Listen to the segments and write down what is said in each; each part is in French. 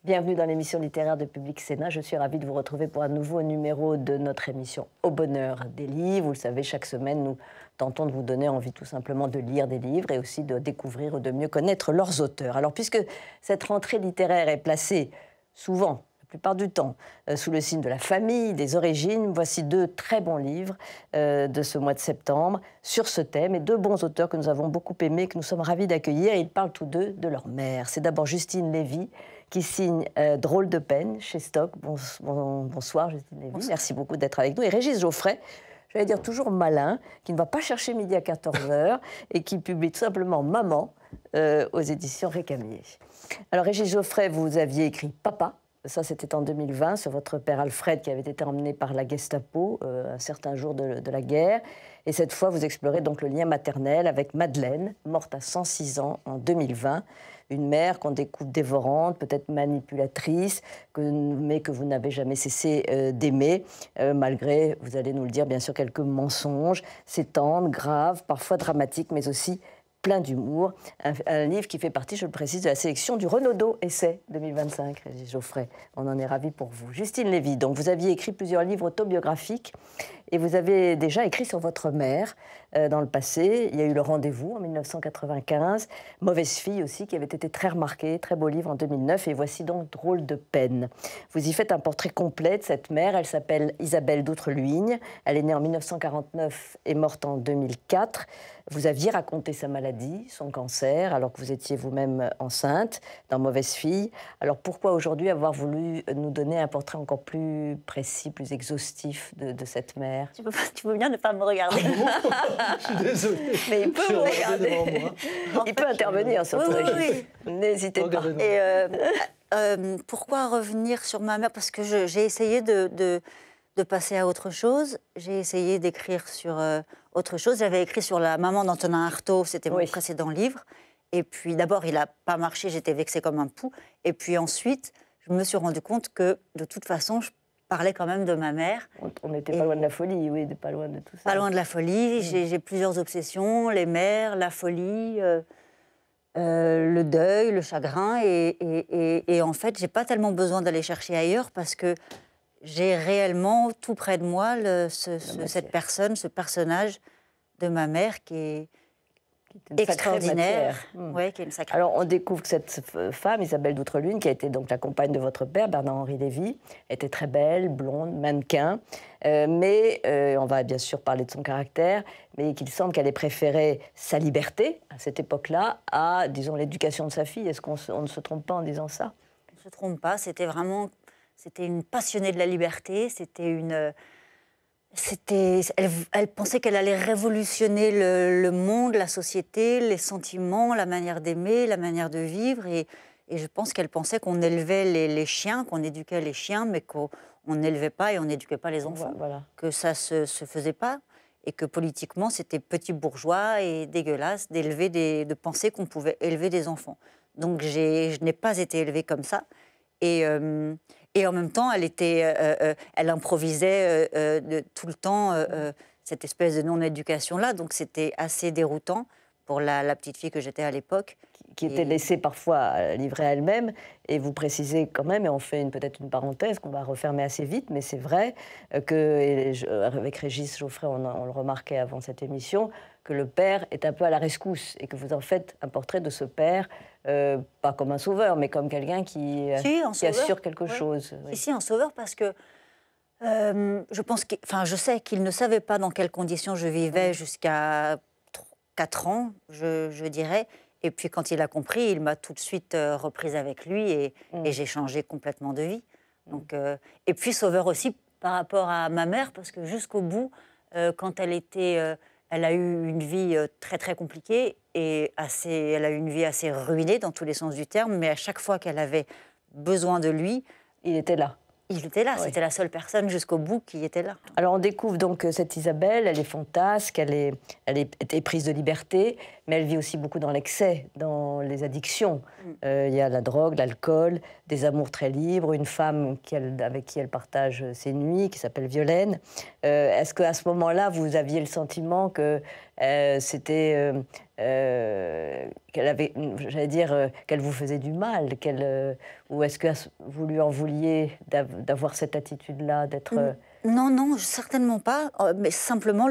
Bienvenue dans l'émission littéraire de Public Sénat. Je suis ravie de vous retrouver pour un nouveau numéro de notre émission Au bonheur des livres. Vous le savez, chaque semaine, nous tentons de vous donner envie tout simplement de lire des livres et aussi de découvrir ou de mieux connaître leurs auteurs. Alors, puisque cette rentrée littéraire est placée souvent, la plupart du temps, sous le signe de la famille, des origines, voici deux très bons livres de ce mois de septembre sur ce thème et deux bons auteurs que nous avons beaucoup aimés, que nous sommes ravis d'accueillir. Et ils parlent tous deux de leur mère. C'est d'abord Justine Lévy, qui signe Drôle de peine chez Stock. Bonsoir Justine Lévy, bonsoir. Merci beaucoup d'être avec nous. Et Régis Geoffrey, j'allais dire toujours malin, qui ne va pas chercher midi à 14h et qui publie tout simplement Maman aux éditions Récamier. Alors Régis Geoffrey, vous aviez écrit Papa, ça c'était en 2020, sur votre père Alfred qui avait été emmené par la Gestapo un certain jour de la guerre. Et cette fois, vous explorez donc le lien maternel avec Madeleine, morte à 106 ans en 2020. Une mère qu'on découvre dévorante, peut-être manipulatrice, mais que vous n'avez jamais cessé d'aimer, malgré, vous allez nous le dire, bien sûr, quelques mensonges. C'est tendre, grave, parfois dramatique, mais aussi plein d'humour. Un livre qui fait partie, je le précise, de la sélection du Renaudot Essai 2025, Régis Geoffrey. On en est ravis pour vous. Justine Lévy, donc vous aviez écrit plusieurs livres autobiographiques et vous avez déjà écrit sur votre mère dans le passé. Il y a eu Le Rendez-vous en 1995, Mauvaise fille aussi, qui avait été très remarqué, très beau livre en 2009. Et voici donc Drôle de peine. Vous y faites un portrait complet de cette mère. Elle s'appelle Isabelle d'Outreluigne. Elle est née en 1949 et morte en 2004. Vous aviez raconté sa maladie, son cancer, alors que vous étiez vous-même enceinte, dans Mauvaise fille. Alors pourquoi aujourd'hui avoir voulu nous donner un portrait encore plus précis, plus exhaustif de cette mère? Tu peux bien ne pas me regarder. Je suis désolée. Mais il peut vous regarder. Il peut intervenir, surtout. Oui. N'hésitez pas. Et pourquoi revenir sur ma mère? Parce que j'ai essayé de passer à autre chose. J'ai essayé d'écrire sur autre chose. J'avais écrit sur la maman d'Antonin Artaud, c'était mon précédent livre. Et puis d'abord, il n'a pas marché, j'étais vexée comme un pou. Et puis ensuite, je me suis rendu compte que de toute façon, je parlais quand même de ma mère. On n'était pas loin de la folie, oui, pas loin de tout ça. Pas loin de la folie. J'ai plusieurs obsessions, les mères, la folie, le deuil, le chagrin. Et en fait, j'ai pas tellement besoin d'aller chercher ailleurs parce que j'ai réellement tout près de moi cette personne, ce personnage de ma mère qui est extraordinaire. Ouais, qui est une sacrée. Alors, on découvre que cette femme, Isabelle d'Outrelugne, qui a été donc la compagne de votre père, Bernard-Henri Lévy, était très belle, blonde, mannequin. Mais on va bien sûr parler de son caractère, mais qu'il semble qu'elle ait préféré sa liberté, à cette époque-là, à, disons, l'éducation de sa fille. Est-ce qu'on ne se trompe pas en disant ça? On ne se trompe pas, c'était une passionnée de la liberté, elle pensait qu'elle allait révolutionner le monde, la société, les sentiments, la manière d'aimer, la manière de vivre. Et je pense qu'elle pensait qu'on élevait les chiens, qu'on éduquait les chiens, mais qu'on n'élevait pas et on n'éduquait pas les enfants. Voilà. Que ça se faisait pas et que politiquement, c'était petit bourgeois et dégueulasse de penser qu'on pouvait élever des enfants. Donc je n'ai pas été élevée comme ça. Et en même temps, elle improvisait tout le temps cette espèce de non-éducation-là. Donc c'était assez déroutant pour la petite fille que j'étais à l'époque. Qui était laissée parfois livrer à elle-même. Et vous précisez quand même, et on fait peut-être une parenthèse qu'on va refermer assez vite, mais c'est vrai qu'avec Régis Geoffrey, on le remarquait avant cette émission, que le père est un peu à la rescousse et que vous en faites un portrait de ce père, pas comme un sauveur, mais comme quelqu'un qui assure quelque chose. Oui. Si, un sauveur, parce que je sais qu'il ne savait pas dans quelles conditions je vivais jusqu'à 4 ans, je dirais. Et puis quand il a compris, il m'a tout de suite reprise avec lui et j'ai changé complètement de vie. Donc, et puis sauveur aussi par rapport à ma mère, parce que jusqu'au bout, quand elle a eu une vie très très compliquée et elle a eu une vie assez ruinée dans tous les sens du terme, mais à chaque fois qu'elle avait besoin de lui, il était là. Il était là, c'était la seule personne jusqu'au bout qui était là. Alors on découvre donc cette Isabelle, elle est fantasque, elle est prise de liberté, mais elle vit aussi beaucoup dans l'excès, dans les addictions. Il y a la drogue, l'alcool, des amours très libres, une femme avec qui elle partage ses nuits, qui s'appelle Violaine. Est-ce qu'à ce moment-là, vous aviez le sentiment que qu'elle avait, j'allais dire, qu'elle vous faisait du mal, ou est-ce que vous lui en vouliez d'avoir cette attitude-là, d'être... Non, non, certainement pas. Mais simplement,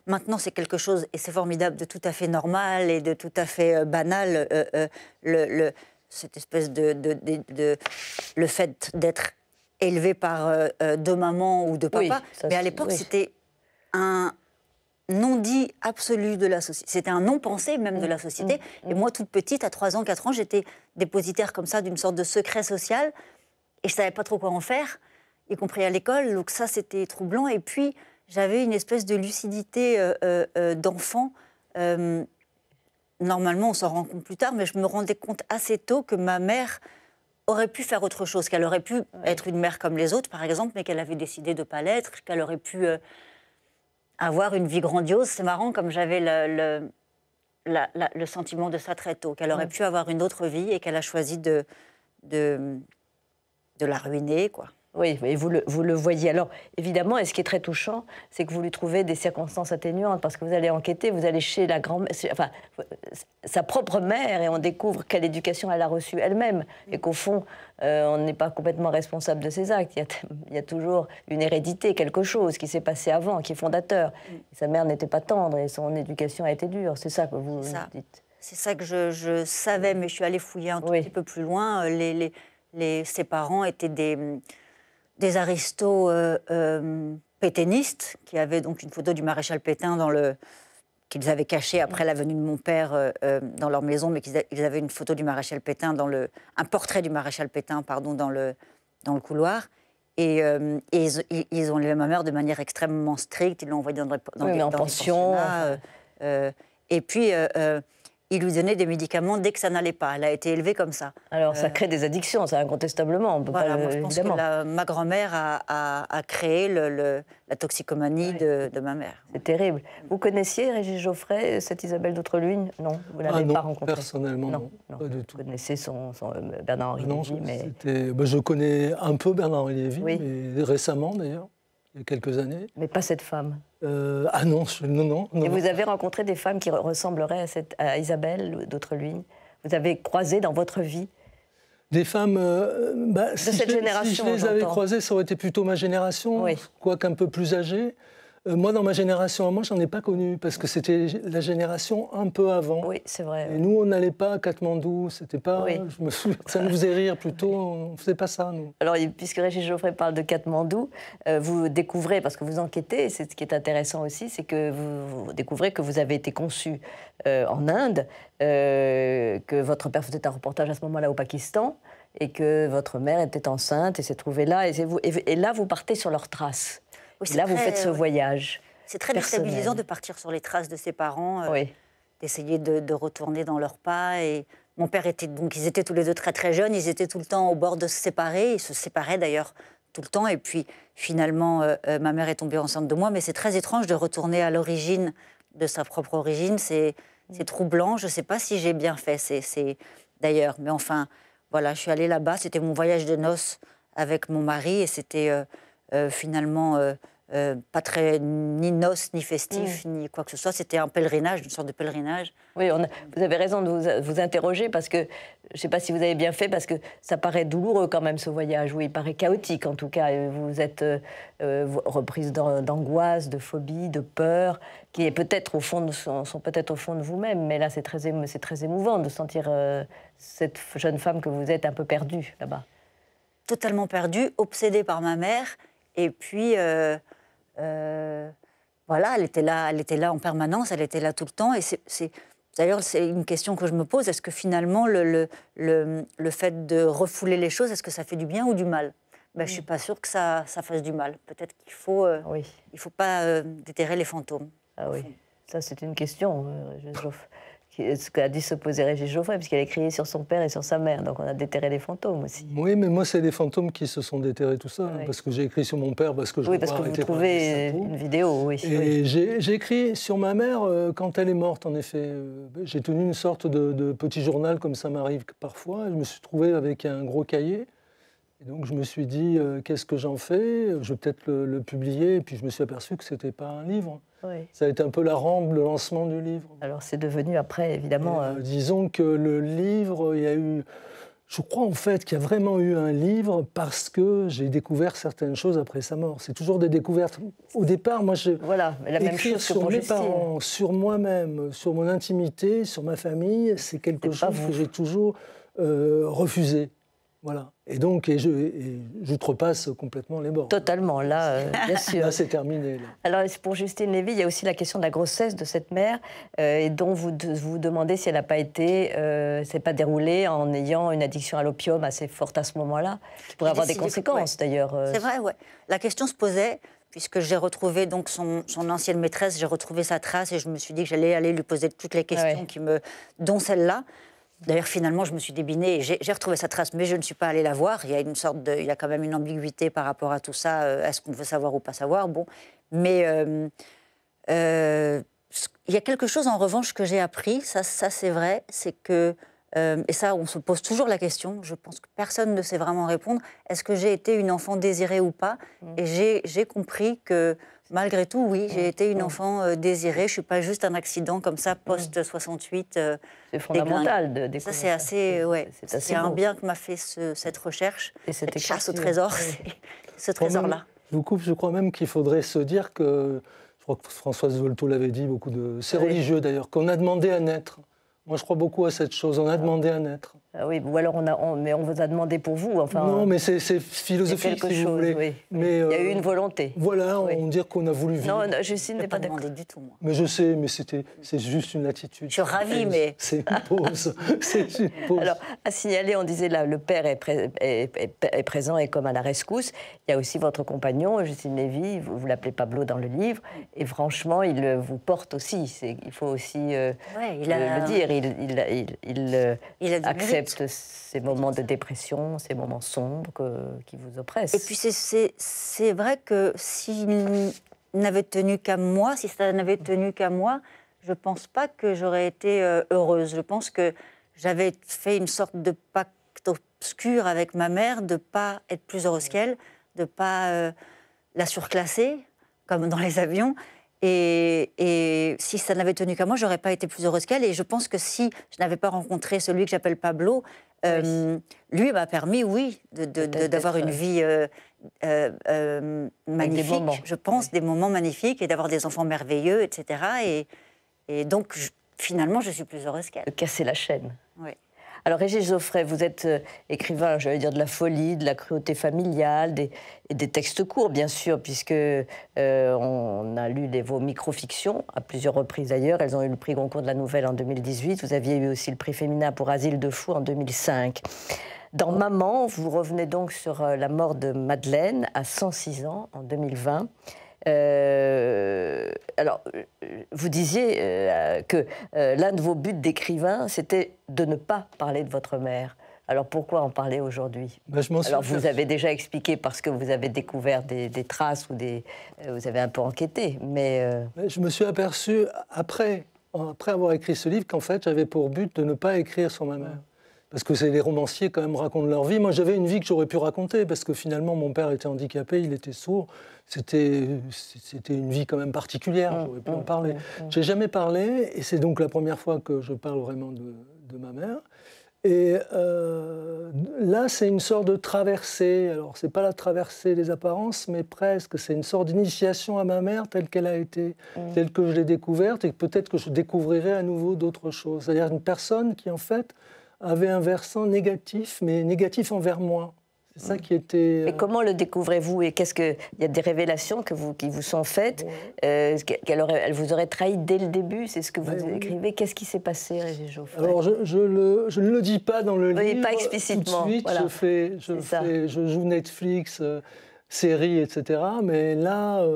maintenant, c'est quelque chose, et c'est formidable, de tout à fait normal et de tout à fait banal. Cette espèce le fait d'être élevé par deux mamans ou deux papas. Oui, mais à l'époque, c'était un non-dit absolu de la société. C'était un non-pensé même de la société. Et moi, toute petite, à 3 ans, 4 ans, j'étais dépositaire comme ça d'une sorte de secret social. Et je ne savais pas trop quoi en faire, y compris à l'école. Donc ça, c'était troublant. Et puis, j'avais une espèce de lucidité d'enfant. Normalement, on s'en rend compte plus tard, mais je me rendais compte assez tôt que ma mère aurait pu faire autre chose, qu'elle aurait pu être une mère comme les autres, par exemple, mais qu'elle avait décidé de ne pas l'être, qu'elle aurait pu avoir une vie grandiose. C'est marrant, comme j'avais le sentiment de ça très tôt, qu'elle aurait pu avoir une autre vie et qu'elle a choisi de la ruiner, quoi. Oui, et vous le voyez. Alors, évidemment, et ce qui est très touchant, c'est que vous lui trouvez des circonstances atténuantes, parce que vous allez enquêter, vous allez chez la grand-mère, enfin, sa propre mère, et on découvre quelle éducation elle a reçue elle-même, et qu'au fond, on n'est pas complètement responsable de ses actes. Il y a toujours une hérédité, quelque chose qui s'est passé avant, qui est fondateur. Et sa mère n'était pas tendre, et son éducation a été dure. C'est ça que vous dites. C'est ça que je savais, mais je suis allée fouiller un tout petit peu plus loin. Ses parents étaient des aristos pétainistes, qui avaient donc une photo du maréchal Pétain qu'ils avaient cachée après la venue de mon père dans leur maison, mais qu'ils avaient une photo du maréchal Pétain un portrait du maréchal Pétain, pardon, dans le couloir. Et ils ont élevé ma mère de manière extrêmement stricte. Ils l'ont envoyée dans pension. Et puis il lui donnait des médicaments dès que ça n'allait pas. Elle a été élevée comme ça. Alors, ça crée des addictions, ça, incontestablement. On peut voilà, pas, moi, je pense que ma grand-mère a créé la toxicomanie de ma mère. C'est terrible. Vous connaissiez Régis Geoffrey, cette Isabelle d'Outre-Lune? Non, vous ne l'avez pas rencontrée? Personnellement, non, pas du tout. Vous connaissez Bernard-Henri Lévy, mais... je connais un peu Bernard-Henri Lévy, mais récemment, d'ailleurs. Il y a quelques années. Mais pas cette femme. Non. Et vous avez rencontré des femmes qui ressembleraient à Isabelle d'Outre-Lune? Vous avez croisé dans votre vie des femmes de cette génération? Si je les avais croisées, ça aurait été plutôt ma génération, quoique un peu plus âgée. Moi, dans ma génération, j'en ai pas connu, parce que c'était la génération un peu avant. Oui, c'est vrai. Et nous, on n'allait pas à Katmandou, c'était pas... Je me souviens, ça nous faisait rire plutôt, on ne faisait pas ça, nous. Alors, puisque Régis Geoffrey parle de Katmandou, vous découvrez, parce que vous enquêtez, c'est ce qui est intéressant aussi, c'est que vous découvrez que vous avez été conçu en Inde, que votre père faisait un reportage à ce moment-là au Pakistan, et que votre mère était enceinte et s'est trouvée là, et là, vous partez sur leurs traces. Oui, là, vous faites ce voyage. C'est très déstabilisant de partir sur les traces de ses parents, d'essayer de retourner dans leurs pas. Et mon père ils étaient tous les deux très très jeunes, ils étaient tout le temps au bord de se séparer, ils se séparaient d'ailleurs tout le temps. Et puis finalement, ma mère est tombée enceinte de moi, mais c'est très étrange de retourner à l'origine de sa propre origine. C'est troublant, je ne sais pas si j'ai bien fait, d'ailleurs. Mais enfin, voilà, je suis allée là-bas, c'était mon voyage de noces avec mon mari, et c'était finalement... pas très ni noces, ni festif, ni quoi que ce soit. C'était un pèlerinage, une sorte de pèlerinage. Oui, vous avez raison de vous interroger, parce que, je ne sais pas si vous avez bien fait, parce que ça paraît douloureux quand même, ce voyage. Oui, il paraît chaotique en tout cas. Vous êtes reprise d'angoisse, de phobie, de peur, qui est peut-être sont peut-être au fond de vous-même. Mais là, c'est très émouvant de sentir cette jeune femme que vous êtes un peu perdue là-bas. Totalement perdue, obsédée par ma mère. Et puis... voilà, elle était là en permanence, elle était là tout le temps. Et d'ailleurs, c'est une question que je me pose. Est-ce que finalement, le fait de refouler les choses, est-ce que ça fait du bien ou du mal? Je ne suis pas sûre que ça fasse du mal. Peut-être qu'il faut, faut pas déterrer les fantômes. Ah oui, ça c'est une question, ce qu'a dû se poser Régis Geoffrey, puisqu'elle a crié sur son père et sur sa mère. Donc on a déterré les fantômes aussi. Oui, mais moi, c'est les fantômes qui se sont déterrés tout ça. Parce que j'ai écrit sur mon père, parce que je parce que vous trouvez une vidéo, Et j'ai écrit sur ma mère quand elle est morte, en effet. J'ai tenu une sorte de petit journal, comme ça m'arrive parfois. Je me suis trouvé avec un gros cahier. Et donc je me suis dit, qu'est-ce que j'en fais? Je vais peut-être le publier. Et puis je me suis aperçu que ce n'était pas un livre. Oui. Ça a été un peu la rampe, le lancement du livre. Alors c'est devenu après, évidemment... disons que le livre, il y a eu... Je crois en fait qu'il y a vraiment eu un livre parce que j'ai découvert certaines choses après sa mort. C'est toujours des découvertes. Au départ, moi, voilà, la même chose que sur pour mes Justine. parents, sur moi-même, sur mon intimité, sur ma famille, c'est quelque chose que j'ai toujours refusé. Voilà. Et donc, j'outrepasse complètement les bords. Totalement, là, bien sûr. Là, c'est terminé. Là. Alors, pour Justine Lévy, il y a aussi la question de la grossesse de cette mère, et dont vous vous demandez si elle n'a pas été, s'est pas déroulée en ayant une addiction à l'opium assez forte à ce moment-là, qui pourrait avoir des conséquences, d'ailleurs. C'est vrai, ouais. La question se posait, puisque j'ai retrouvé donc son ancienne maîtresse, j'ai retrouvé sa trace, et je me suis dit que j'allais aller lui poser toutes les questions dont celle-là. D'ailleurs, finalement, je me suis débinée et j'ai retrouvé sa trace, mais je ne suis pas allée la voir. Il y a il y a quand même une ambiguïté par rapport à tout ça. Est-ce qu'on veut savoir ou pas savoir? Bon, mais il y a quelque chose en revanche que j'ai appris. Ça c'est vrai, c'est que et ça, on se pose toujours la question. Je pense que personne ne sait vraiment répondre. Est-ce que j'ai été une enfant désirée ou pas? Et j'ai compris que malgré tout, oui, j'ai été une enfant désirée. Je ne suis pas juste un accident comme ça, post-68. C'est fondamental de découvrir ça. C'est assez, c'est un beau. bien que m'a fait cette recherche, et cette chasse au trésor, ce trésor-là. Je crois même qu'il faudrait se dire que, je crois que Françoise Dolto l'avait dit, c'est religieux d'ailleurs, qu'on a demandé à naître. Moi, je crois beaucoup à cette chose. On a demandé à naître. Ah oui, ou alors mais on vous a demandé pour vous. Enfin, non, mais c'est philosophique, si vous voulez. Oui. Mais, il y a eu une volonté. Voilà, on dit qu'on a voulu vivre. Non, Justine n'est pas demandé du tout, moi. Mais je sais, mais c'est juste une attitude. Je suis ravie, mais... C'est une pause. C'est une pause. Alors, à signaler, on disait là, le père est présent et comme à la rescousse. Il y a aussi votre compagnon, Justine Lévy, vous l'appelez Pablo dans le livre, et franchement, il vous porte aussi. Il faut aussi le dire. Il accepte ces moments de dépression, ces moments sombres qui vous oppressent. Et puis c'est vrai que s'il n'avait tenu qu'à moi, si ça n'avait tenu qu'à moi, je ne pense pas que j'aurais été heureuse. Je pense que j'avais fait une sorte de pacte obscur avec ma mère, de ne pas être plus heureuse qu'elle, de ne pas la surclasser, comme dans les avions. Et si ça n'avait tenu qu'à moi, j'aurais pas été plus heureuse qu'elle. Et je pense que si je n'avais pas rencontré celui que j'appelle Pablo, lui m'a permis, d'avoir une vie magnifique, je pense, des moments magnifiques et d'avoir des enfants merveilleux, etc. Et donc, finalement, je suis plus heureuse qu'elle. De casser la chaîne. Oui. Alors, Régis Geoffrey, vous êtes écrivain, j'allais dire, de la folie, de la cruauté familiale, des textes courts, bien sûr, puisque on a lu vos micro-fictions, à plusieurs reprises d'ailleurs. Elles ont eu le prix Goncourt de la Nouvelle en 2018. Vous aviez eu aussi le prix féminin pour Asile de fou en 2005. Dans Maman, vous revenez donc sur la mort de Madeleine à 106 ans en 2020. Alors, vous disiez que l'un de vos buts d'écrivain, c'était de ne pas parler de votre mère. Alors, pourquoi en parler aujourd'hui? Alors, vous avez déjà expliqué parce que vous avez découvert des traces ou vous avez un peu enquêté, mais... Je me suis aperçu, après avoir écrit ce livre, qu'en fait, j'avais pour but de ne pas écrire sur ma mère. Parce que les romanciers, quand même, racontent leur vie. Moi, j'avais une vie que j'aurais pu raconter, parce que finalement, mon père était handicapé, il était sourd. C'était une vie quand même particulière, j'aurais pu en parler. Je n'ai jamais parlé, et c'est donc la première fois que je parle vraiment de ma mère. Et là, c'est une sorte de traversée. Alors, ce n'est pas la traversée des apparences, mais presque. C'est une sorte d'initiation à ma mère telle qu'elle a été, telle que je l'ai découverte, et peut-être que je découvrirai à nouveau d'autres choses. C'est-à-dire une personne qui, en fait, avait un versant négatif, mais négatif envers moi. C'est ça qui était... Et comment le découvrez-vous? Et il y a des révélations qui vous sont faites. Elle vous aurait trahi dès le début, c'est ce que vous écrivez. Qu'est-ce qui s'est passé, Régis Geoffrey? Alors, je ne le dis pas dans le livre. Pas explicitement. Tout de suite, voilà. Je joue Netflix, séries, etc. Mais là,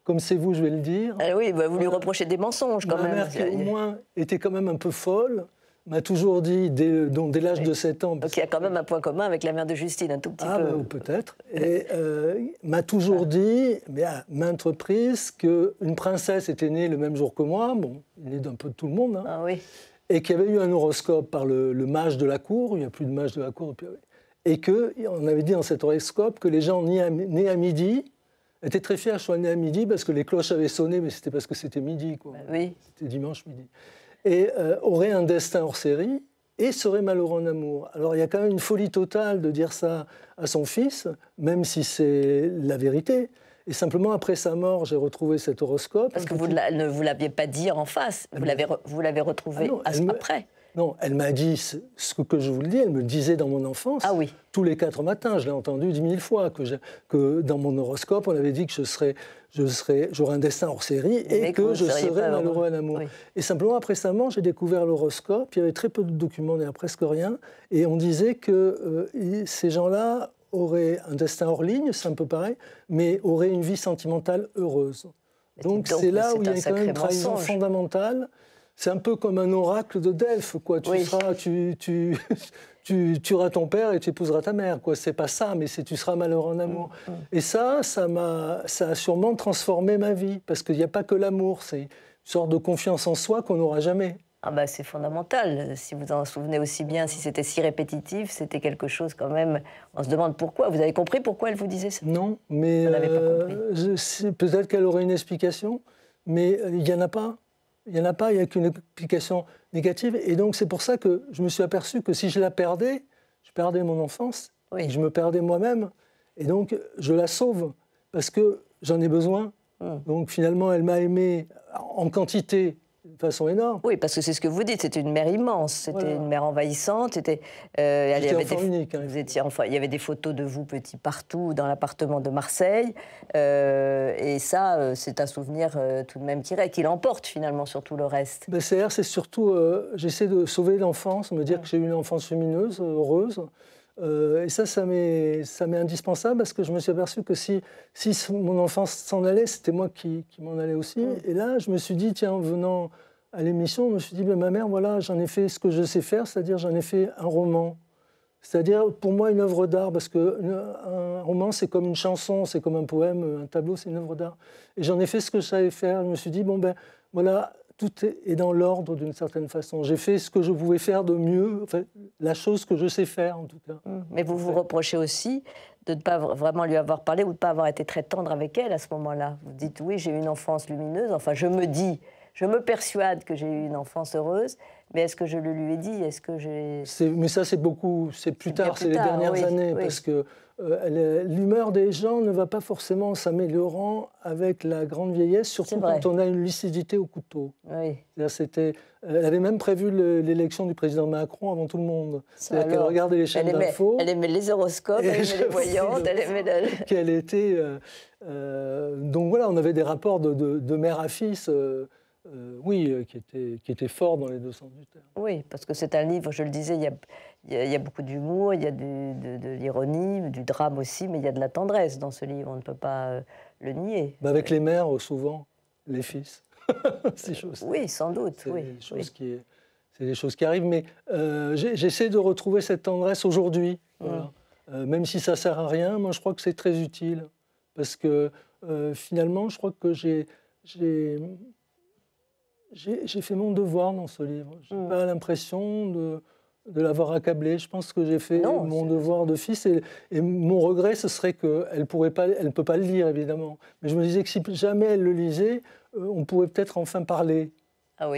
comme c'est vous, je vais le dire. Oui, vous lui reprochez des mensonges, quand même. Ma mère, qui au moins était quand même un peu folle, m'a toujours dit, dès l'âge de 7 ans... Donc il y a quand même un point commun avec la mère de Justine, un tout petit peu. Ah, peut-être. Et m'a toujours dit, à maintes reprises, qu'une princesse était née le même jour que moi, née d'un peu de tout le monde, hein, ah, oui. et qu'il y avait eu un horoscope par le mage de la cour, il n'y a plus de mage de la cour depuis... et qu'on avait dit dans cet horoscope que les gens nés à midi étaient très fiers que je sois né à midi parce que les cloches avaient sonné, mais c'était parce que c'était midi, quoi. Oui. C'était dimanche midi. Et auraient un destin hors série et seraient malheureux en amour. Alors il y a quand même une folie totale de dire ça à son fils, même si c'est la vérité. Et simplement, après sa mort, j'ai retrouvé cet horoscope. Parce que vous ne vous l'aviez pas dit en face, vous l'avez retrouvé après. Non, elle m'a dit ce que je vous le dis, elle me le disait dans mon enfance. Ah oui. Tous les 4 matins, je l'ai entendu 10 000 fois, que dans mon horoscope, on avait dit que j'aurais un destin hors série et que je serais malheureux en amour. Oui. Et simplement, après sa mort, j'ai découvert l'horoscope, il y avait très peu de documents, il n'y avait presque rien, et on disait que ces gens-là auraient un destin hors ligne, c'est un peu pareil, mais auraient une vie sentimentale heureuse. Donc c'est là où il y a quand même une trahison fondamentale. C'est un peu comme un oracle de Delphes, quoi. Tu tueras ton père et tu épouseras ta mère, quoi. C'est pas ça, mais tu seras malheureux en amour. Et ça a sûrement transformé ma vie, parce qu'il n'y a pas que l'amour, c'est une sorte de confiance en soi qu'on n'aura jamais. Ah bah c'est fondamental. Si vous en souvenez aussi bien, si c'était si répétitif, c'était quelque chose quand même. On se demande pourquoi. Vous avez compris pourquoi elle vous disait ça? Non, mais vous n'avez pas compris. Peut-être qu'elle aurait une explication, mais il n'y en a pas. Il n'y en a pas, il n'y a qu'une explication négative. Et donc c'est pour ça que je me suis aperçu que si je la perdais, je perdais mon enfance, oui. Et je me perdais moi-même. Et donc je la sauve, parce que j'en ai besoin. Donc finalement, elle m'a aimé en quantité, de façon énorme. Oui, parce que c'est ce que vous dites, c'était une mer immense, c'était une mer envahissante. J'étais enfant unique. Vous étiez enfant, il y avait des photos de vous petit partout dans l'appartement de Marseille. Et ça, c'est un souvenir tout de même qui l'emporte finalement sur tout le reste. C'est surtout, j'essaie de sauver l'enfance, me dire que j'ai eu une enfance lumineuse, heureuse. Et ça m'est indispensable parce que je me suis aperçu que si mon enfance s'en allait, c'était moi qui m'en allais aussi. Et là, je me suis dit, tiens, en venant à l'émission, je me suis dit, ma mère, voilà, j'en ai fait ce que je sais faire, c'est-à-dire j'en ai fait un roman. C'est-à-dire, pour moi, une œuvre d'art, parce qu'un roman, c'est comme une chanson, c'est comme un poème, un tableau, c'est une œuvre d'art. Et j'en ai fait ce que je savais faire. Je me suis dit, voilà, tout est dans l'ordre d'une certaine façon. J'ai fait ce que je pouvais faire de mieux, enfin, la chose que je sais faire en tout cas. Mais vous vous reprochez aussi de ne pas vraiment lui avoir parlé ou de ne pas avoir été très tendre avec elle à ce moment-là. Vous dites oui, j'ai eu une enfance lumineuse, enfin je me persuade que j'ai eu une enfance heureuse, mais est-ce que je le lui ai dit? Mais ça c'est plus tard, c'est les dernières années, parce que l'humeur des gens ne va pas forcément s'améliorant avec la grande vieillesse, surtout quand on a une lucidité au couteau. Oui. Elle avait même prévu l'élection du président Macron avant tout le monde. C'est-à-dire qu'elle regardait les chaînes d'infos. Elle aimait les horoscopes, elle aimait les voyantes, elle aimait... Qu'elle était... donc voilà, on avait des rapports de mère à fils... qui était fort dans les deux sens du terme. Oui, parce que c'est un livre, je le disais, il y a beaucoup d'humour, il y a de l'ironie, du drame aussi, mais il y a de la tendresse dans ce livre, on ne peut pas le nier. Avec les mères, souvent, les fils. Oui, sans doute. C'est des choses qui arrivent, mais j'essaie de retrouver cette tendresse aujourd'hui. Voilà. Même si ça ne sert à rien, moi je crois que c'est très utile, parce que finalement, je crois que j'ai fait mon devoir dans ce livre. Je n'ai pas l'impression de l'avoir accablé. Je pense que j'ai fait mon devoir de fils. Et mon regret, ce serait qu'elle ne peut pas le lire, évidemment. Mais je me disais que si jamais elle le lisait, on pourrait peut-être enfin parler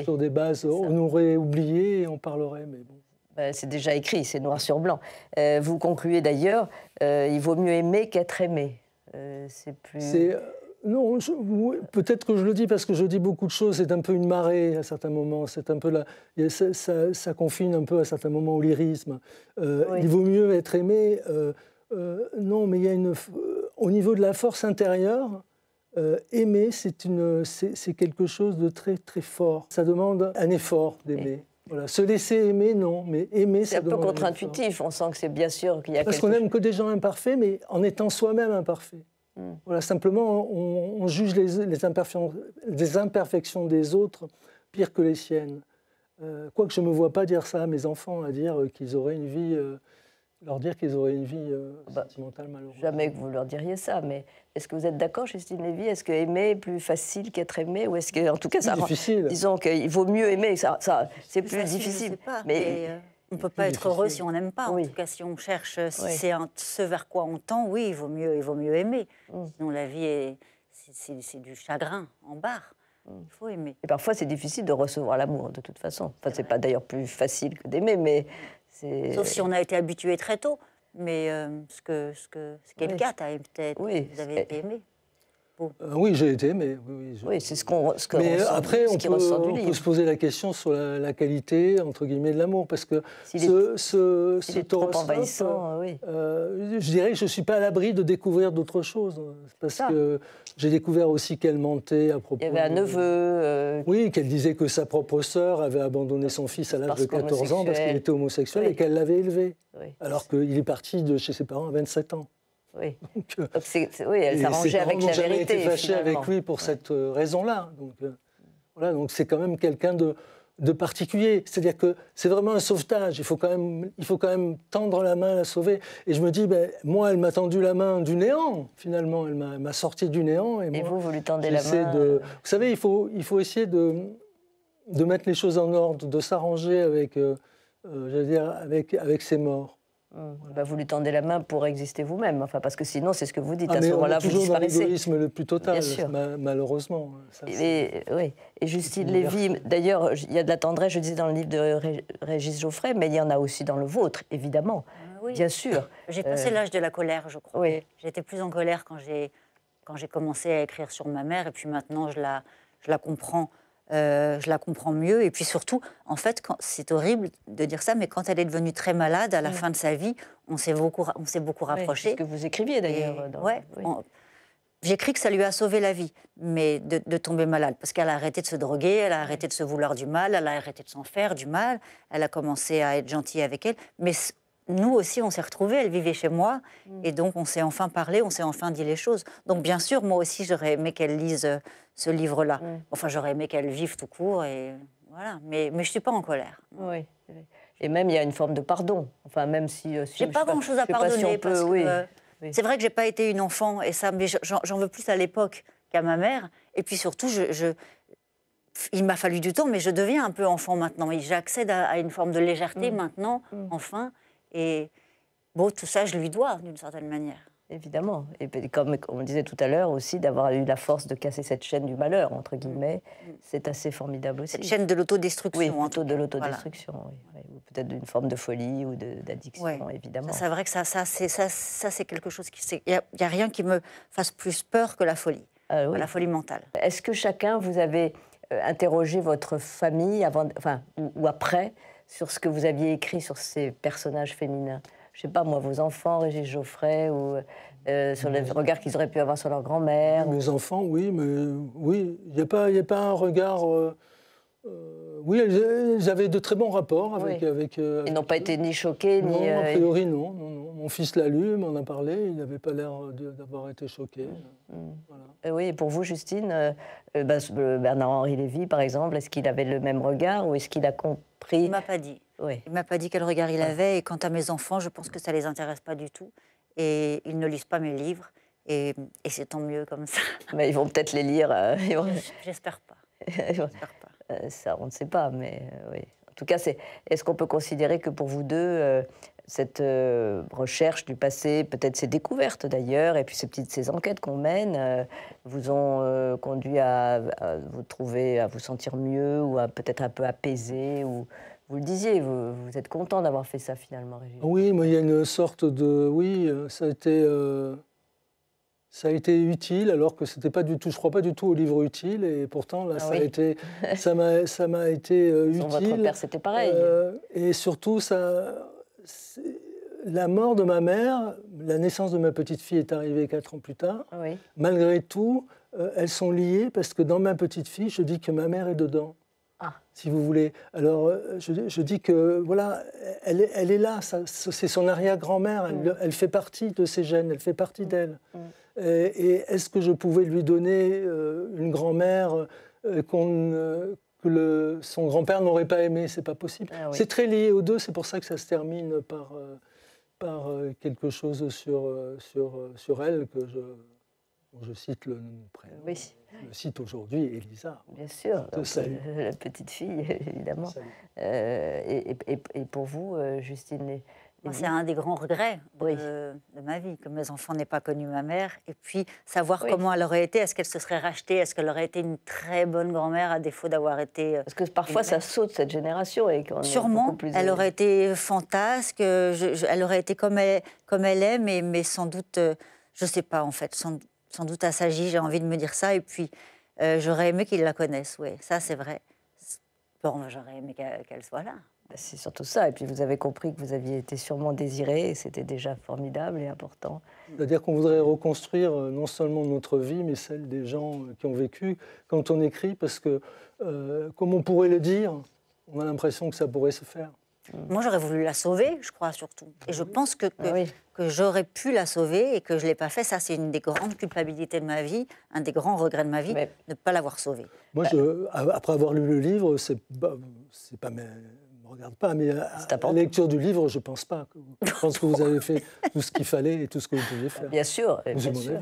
sur des bases. On aurait oublié et on parlerait, mais bon. C'est déjà écrit, c'est noir sur blanc. Vous concluez d'ailleurs, il vaut mieux aimer qu'être aimé. C'est plus... Non, peut-être que je le dis parce que je dis beaucoup de choses. C'est un peu une marée à certains moments. C'est un peu ça confine un peu à certains moments au lyrisme. Il vaut mieux être aimé. Non, mais il y a au niveau de la force intérieure, aimer, c'est quelque chose de très très fort. Ça demande un effort d'aimer. Voilà. Se laisser aimer, non, mais aimer, c'est un peu contre-intuitif. On sent que c'est bien sûr qu'il y a parce qu'on n'aime que des gens imparfaits, mais en étant soi-même imparfait. Voilà, simplement, on juge les imperfections des autres pire que les siennes. Quoique je ne me vois pas dire ça à mes enfants, à dire qu'ils auraient une vie, leur dire qu'ils auraient une vie sentimentale malheureuse. Jamais que vous leur diriez ça, mais est-ce que vous êtes d'accord, Justine Lévy? Est-ce que aimer est plus facile qu'être aimé? Ou est-ce que, en tout cas, ça difficile. Disons qu'il vaut mieux aimer, ça c'est plus difficile. Pas, mais on peut pas être heureux si on n'aime pas. Oui. En tout cas, si on cherche, si Oui. c'est ce vers quoi on tend, oui, il vaut mieux aimer. Sinon, la vie, c'est du chagrin en barre. Il faut aimer. Et parfois, c'est difficile de recevoir l'amour, de toute façon. Enfin, c'est pas d'ailleurs plus facile que d'aimer, mais c'est... Sauf si on a été habitué très tôt. Mais ce qui est le cas, peut-être, Oui. vous avez été aimé. Oui, j'ai été aimé. Oui, Oui, c'est ce qu'on ressent. Mais après, ce qui ressort du on peut livre. se poser la question sur la qualité, entre guillemets, de l'amour. Parce que S'il est ce trop horoscope, envahissant, oui. je dirais que je ne suis pas à l'abri de découvrir d'autres choses. Parce Ça. que j'ai découvert aussi qu'elle mentait à propos... Il y avait un neveu. Oui, qu'elle disait que sa propre sœur avait abandonné son fils à l'âge Parce de 14 ans parce qu'il était homosexuel Oui. et qu'elle l'avait élevé. Oui. Alors qu'il est parti de chez ses parents à 27 ans. Oui. Donc, Donc oui, elle et s'arrangeait ses parents avec n'ont la jamais vérité. été fâchés finalement. avec lui pour cette raison-là. Donc, voilà, donc c'est quand même quelqu'un de particulier. C'est-à-dire que c'est vraiment un sauvetage. Il faut quand même tendre la main à la sauver. Et je me dis, ben, moi, elle m'a tendu la main du néant, finalement. Elle m'a sorti du néant. Et moi, vous lui tendez la j'essaie main. Vous savez, il faut essayer de mettre les choses en ordre, de s'arranger avec, j'allais dire, avec ses morts. Bah, vous lui tendez la main pour exister vous-même, enfin, parce que sinon, c'est ce que vous dites. Ah, à mais ce on moment-là, est vous toujours dans disparaissez. l'égoïsme le plus total, Bien sûr. malheureusement. Ça, Oui. Et Justine c'est Lévy, d'ailleurs, il y a de la tendresse, je disais, dans le livre de Régis Geoffrey, mais il y en a aussi dans le vôtre, évidemment, Oui. bien sûr. J'ai passé l'âge de la colère, je crois. Oui. J'étais plus en colère quand j'ai commencé à écrire sur ma mère, et puis maintenant je la comprends. Je la comprends mieux. Et puis surtout, en fait, c'est horrible de dire ça, mais quand elle est devenue très malade, à la fin de sa vie, on s'est beaucoup Oui, rapprochés. c'est ce que vous écriviez d'ailleurs. Ouais, j'écris que ça lui a sauvé la vie, mais de tomber malade, parce qu'elle a arrêté de se droguer, elle a arrêté de se vouloir du mal, elle a arrêté de s'en faire du mal, elle a commencé à être gentille avec elle. Mais nous aussi, on s'est retrouvés, elle vivait chez moi, et donc on s'est enfin parlé, on s'est enfin dit les choses. Donc bien sûr, moi aussi, j'aurais aimé qu'elle lise ce livre-là. Enfin, j'aurais aimé qu'elle vive tout court, et voilà. Mais je ne suis pas en colère. Oui. Et même, il y a une forme de pardon. Enfin, même si... J'ai pas grand-chose à pardonner, parce que oui. C'est vrai que j'ai pas été une enfant, et ça, mais j'en veux plus à l'époque qu'à ma mère. Et puis surtout, il m'a fallu du temps, mais je deviens un peu enfant maintenant. J'accède à une forme de légèreté maintenant, enfin. Et bon, tout ça, je lui dois, d'une certaine manière. Évidemment. Et comme on disait tout à l'heure aussi, d'avoir eu la force de casser cette chaîne du malheur, entre guillemets, c'est assez formidable aussi. Cette chaîne de l'autodestruction. Oui, plutôt de l'autodestruction. Voilà. Oui. Ou peut-être d'une forme de folie ou d'addiction, évidemment. C'est vrai que ça c'est quelque chose qui... Il n'y a rien qui me fasse plus peur que la folie. Oui. La folie mentale. Est-ce que chacun, vous avez interrogé votre famille avant, ou après sur ce que vous aviez écrit sur ces personnages féminins? Je ne sais pas, moi, vos enfants, Régis Geoffrey, ou sur le regard qu'ils auraient pu avoir sur leur grand-mère. Mes enfants, oui, mais oui, il n'y a pas un regard... oui, ils avaient de très bons rapports avec Ils n'ont pas été ni choqués, non, ni... a priori, non. Mon fils l'a lu, m'en a parlé, il n'avait pas l'air d'avoir été choqué. Voilà. Oui, et pour vous, Justine, Bernard-Henri Lévy, par exemple, est-ce qu'il avait le même regard ou est-ce qu'il a compris? Il ne m'a pas dit. Oui. Il ne m'a pas dit quel regard il avait. Et quant à mes enfants, je pense que ça ne les intéresse pas du tout. Et ils ne lisent pas mes livres. Et c'est tant mieux comme ça. Mais ils vont peut-être les lire. J'espère pas. Ça, on ne sait pas, mais oui. En tout cas, est-ce qu'on peut considérer que pour vous deux, cette recherche du passé, peut-être ces découvertes d'ailleurs, et puis ces enquêtes qu'on mène, vous ont conduit à vous sentir mieux, ou à peut-être un peu apaisé, ou vous le disiez, vous êtes content d'avoir fait ça finalement, Régis? Oui, mais il y a une sorte de... Oui, ça a été utile, alors que c'était pas du tout, je crois pas du tout au livre utile, et pourtant là, ça m'a été utile. Votre père, c'était pareil. Et surtout, la mort de ma mère, la naissance de ma petite fille est arrivée 4 ans plus tard. Oui. Malgré tout, elles sont liées parce que dans ma petite fille, je dis que ma mère est dedans. Si vous voulez. Alors, je dis que, voilà, elle est là, c'est son arrière-grand-mère, elle fait partie de ses gènes, elle fait partie d'elle. Et est-ce que je pouvais lui donner une grand-mère que son grand-père n'aurait pas aimée? C'est pas possible. Ah oui. C'est très lié aux deux, c'est pour ça que ça se termine par quelque chose sur elle, que je cite le prénom. Oui. le cite aujourd'hui, Elisa. Bien sûr, Te salue. La petite fille, évidemment. Salut. Et pour vous, Justine Moi, c'est un des grands regrets Oui. de ma vie, que mes enfants n'aient pas connu ma mère. Et puis, savoir Oui. comment elle aurait été. Est-ce qu'elle se serait rachetée? Est-ce qu'elle aurait été une très bonne grand-mère à défaut d'avoir été... Parce que parfois, ça saute, cette génération. Et qu'on est Sûrement, beaucoup plus elle aurait été fantasque, elle aurait été comme elle est, mais sans doute, je ne sais pas en fait, sans doute assagie, j'ai envie de me dire ça. Et puis, j'aurais aimé qu'ils la connaissent, oui, ça c'est vrai. Bon, j'aurais aimé qu'elle soit là. C'est surtout ça. Et puis, vous avez compris que vous aviez été sûrement désiré. Et c'était déjà formidable et important. C'est-à-dire qu'on voudrait reconstruire non seulement notre vie, mais celle des gens qui ont vécu quand on écrit, parce que, comme on pourrait le dire, on a l'impression que ça pourrait se faire. Moi, j'aurais voulu la sauver, je crois, surtout. Et je pense que j'aurais pu la sauver et que je ne l'ai pas fait. Ça, c'est une des grandes culpabilités de ma vie, un des grands regrets de ma vie, de ne pas l'avoir sauvée. Moi, après avoir lu le livre, c'est pas me regarde pas, mais à la lecture du livre, je pense pas. Je pense que vous avez fait tout ce qu'il fallait et tout ce que vous pouviez faire. Bien sûr. C'est bien mon sûr.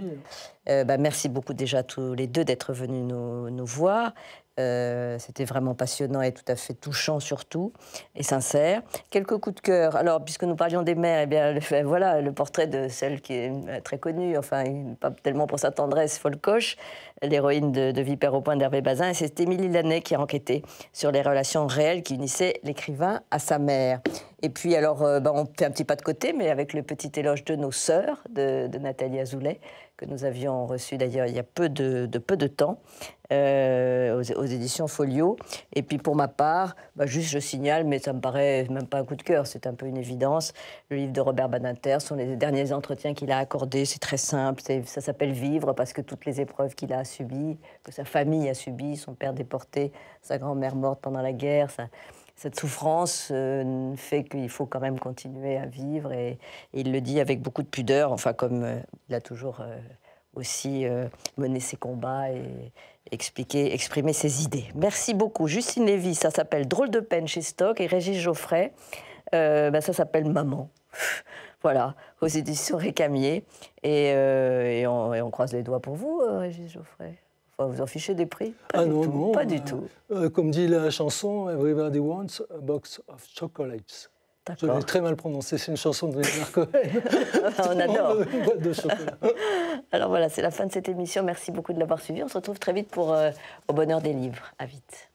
avis. Merci beaucoup déjà tous les deux d'être venus nous voir. C'était vraiment passionnant et tout à fait touchant surtout, et sincère. Quelques coups de cœur. Alors, puisque nous parlions des mères, eh bien, voilà le portrait de celle qui est très connue, enfin, pas tellement pour sa tendresse, Folcoche, l'héroïne de Vipère au point d'Hervé Bazin. Et c'est Émilie Lannet qui a enquêté sur les relations réelles qui unissaient l'écrivain à sa mère. Et puis, alors, on fait un petit pas de côté, mais avec le petit éloge de nos sœurs, de Nathalie Azoulay, que nous avions reçu d'ailleurs il y a peu de temps, aux éditions Folio. Et puis pour ma part, juste je signale, mais ça me paraît même pas un coup de cœur, c'est un peu une évidence, le livre de Robert Badinter, ce sont les derniers entretiens qu'il a accordés, c'est très simple, ça s'appelle Vivre, parce que toutes les épreuves qu'il a subies, que sa famille a subies, son père déporté, sa grand-mère morte pendant la guerre, cette souffrance fait qu'il faut quand même continuer à vivre, et il le dit avec beaucoup de pudeur, enfin comme il a toujours aussi mené ses combats et exprimer ses idées. Merci beaucoup. Justine Lévy, ça s'appelle Drôle de peine chez Stock, et Régis Geoffrey, ça s'appelle Maman. Voilà, aux éditions Récamier. Et on croise les doigts pour vous, Régis Geoffrey. Vous en fichez des prix? Non, pas du tout. Comme dit la chanson, Everybody wants a box of chocolates. Je l'ai très mal prononcé, c'est une chanson de Leonard Cohen. On adore. Une boîte de chocolat. Alors voilà, c'est la fin de cette émission. Merci beaucoup de l'avoir suivi. On se retrouve très vite pour Au bonheur des livres. À vite.